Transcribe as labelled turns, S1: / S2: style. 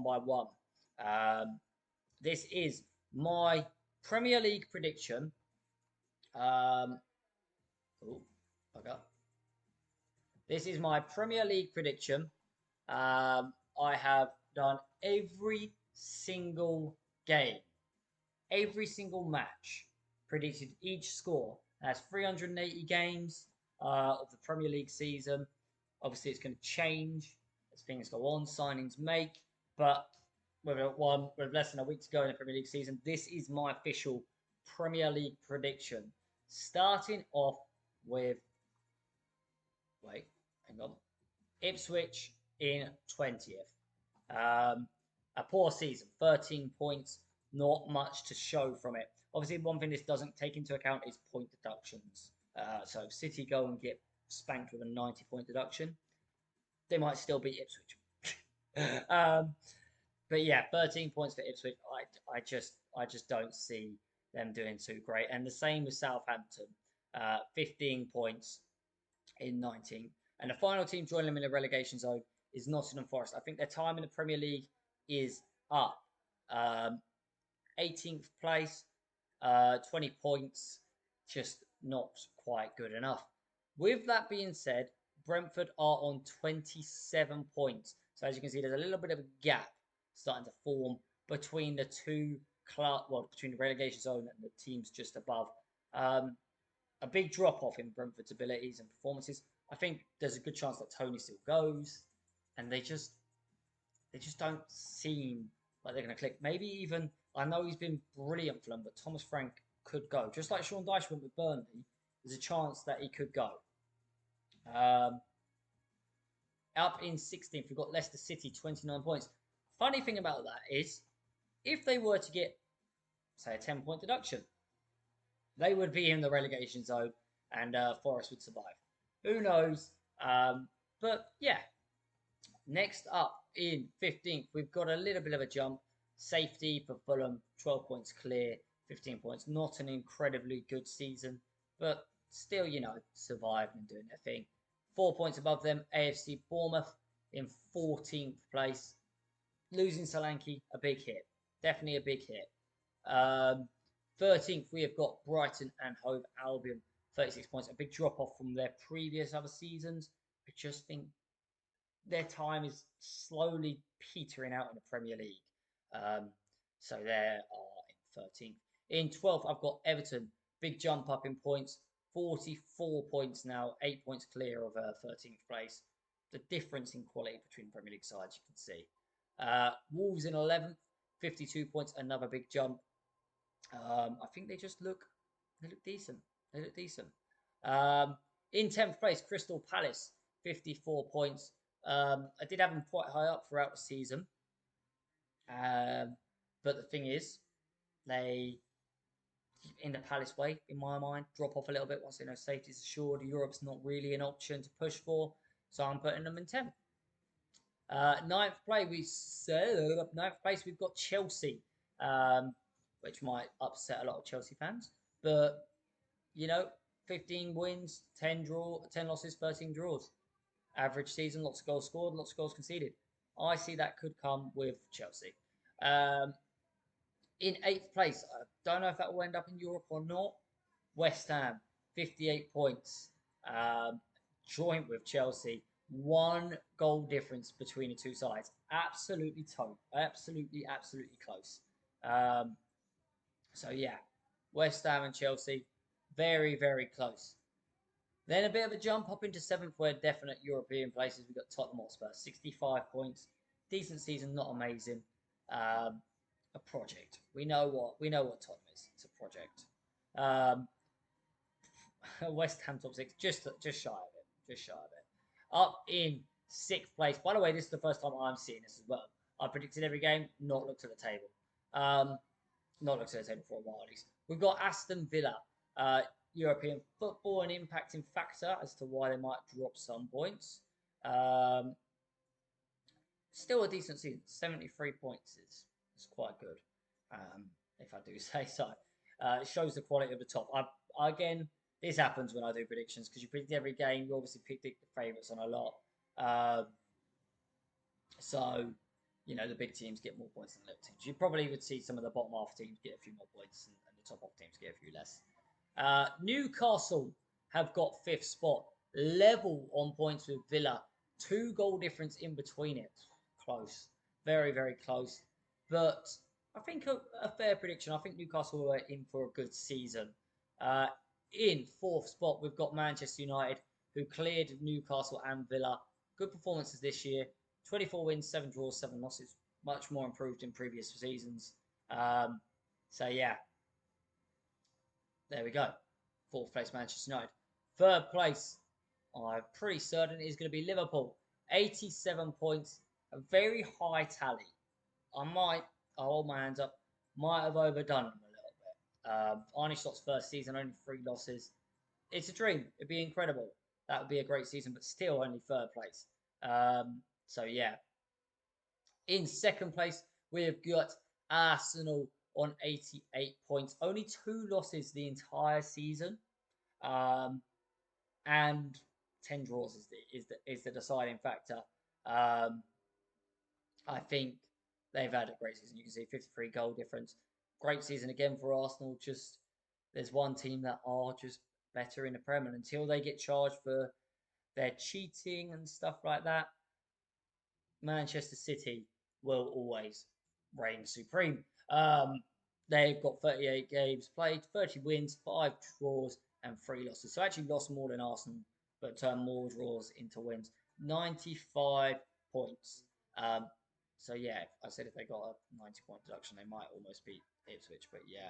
S1: by one. This is my Premier League prediction. Oh, okay. This is my Premier League prediction. I have done every single game, every single match, predicted each score. That's 380 games of the Premier League season. Obviously, it's going to change as things go on, signings make, but with less than a week to go in the Premier League season, this is my official Premier League prediction. Starting off with, wait, hang on, Ipswich in 20th. A poor season, 13 points, not much to show from it. Obviously, one thing this doesn't take into account is point deductions. So if City go and get spanked with a 90-point deduction, they might still beat Ipswich. But yeah, 13 points for Ipswich. I just don't see them doing too great. And the same with Southampton, 15 points in 19. And the final team joining them in the relegation zone is Nottingham Forest. I think their time in the Premier League is up. 18th place, 20 points, just not quite good enough. With that being said, Brentford are on 27 points. So as you can see, there's a little bit of a gap starting to form between the two between the relegation zone and the teams just above. A big drop off in Brentford's abilities and performances. I think there's a good chance that Tony still goes, and they just don't seem like they're going to click. Maybe even, I know he's been brilliant for them, but Thomas Frank could go. Just like Sean Dyche went with Burnley, there's a chance that he could go. Up in 16th, we've got Leicester City, 29 points. Funny thing about that is, if they were to get, say, a 10-point deduction, they would be in the relegation zone and Forest would survive. Who knows? But yeah. Next up in 15th, we've got a little bit of a jump. Safety for Fulham, 12 points clear, 15 points. Not an incredibly good season, but still, surviving and doing their thing. 4 points above them, AFC Bournemouth in 14th place. Losing Solanke, a big hit. Definitely a big hit. 13th, we have got Brighton and Hove Albion, 36 points. A big drop off from their previous other seasons. I just think their time is slowly petering out in the Premier League. So they are in 13th. In 12th, I've got Everton. Big jump up in points. 44 points now. 8 points clear of 13th place. The difference in quality between Premier League sides, you can see. Wolves in 11th. 52 points. Another big jump. I think they look decent. They look decent. In 10th place, Crystal Palace. 54 points. I did have them quite high up throughout the season. But the thing is, they, in the Palace way, in my mind, drop off a little bit once they know safety's assured. Europe's not really an option to push for, so I'm putting them in 10th. Ninth place, we've got Chelsea, which might upset a lot of Chelsea fans. But, 15 wins, 10 losses, 13 draws. Average season, lots of goals scored, lots of goals conceded. I see that could come with Chelsea. In 8th place, I don't know if that will end up in Europe or not. West Ham, 58 points, joint with Chelsea. 1 goal difference between the two sides. Absolutely tight. Absolutely close. So yeah, West Ham and Chelsea, very, very close. Then a bit of a jump up into 7th, where definite European places. We've got Tottenham Hotspur, 65 points. Decent season, not amazing. A project. We know what Tottenham is. It's a project. West Ham top 6, just shy of it. Just shy of it. Up in 6th place. By the way, this is the first time I'm seeing this as well. I predicted every game, not looked at the table. Not looked at the table for a while at least. We've got Aston Villa. European football, an impacting factor as to why they might drop some points. Still a decent season. 73 points is quite good, if I do say so. It shows the quality of the top. Again, this happens when I do predictions because you predict every game. You obviously predict the favourites on a lot. So the big teams get more points than the little teams. You probably would see some of the bottom half teams get a few more points and the top half teams get a few less. Newcastle have got fifth spot, level on points with Villa. 2 goal difference in between it. Close. Very, very close. But I think a fair prediction. I think Newcastle are in for a good season. Uh, in fourth spot, we've got Manchester United, who cleared Newcastle and Villa. Good performances this year. 24 wins, 7 draws, 7 losses. Much more improved in previous seasons. So, yeah, there we go. Fourth place, Manchester United. Third place, I'm pretty certain is going to be Liverpool. 87 points, a very high tally. I'll hold my hands up, might have overdone them a little bit. Arne Slot's first season, only 3 losses. It's a dream. It'd be incredible. That would be a great season, but still only third place. So, yeah. In second place, we've got Arsenal on 88 points. Only 2 losses the entire season. And 10 draws is the deciding factor. I think they've had a great season. You can see 53 goal difference. Great season again for Arsenal. Just there's one team that are just better in the Prem, and until they get charged for their cheating and stuff like that, Manchester City will always reign supreme. They've got 38 games played, 30 wins, 5 draws, and 3 losses. So actually lost more than Arsenal, but turned more draws into wins. 95 points. So yeah, I said if they got a 90-point deduction, they might almost beat Ipswich. But yeah,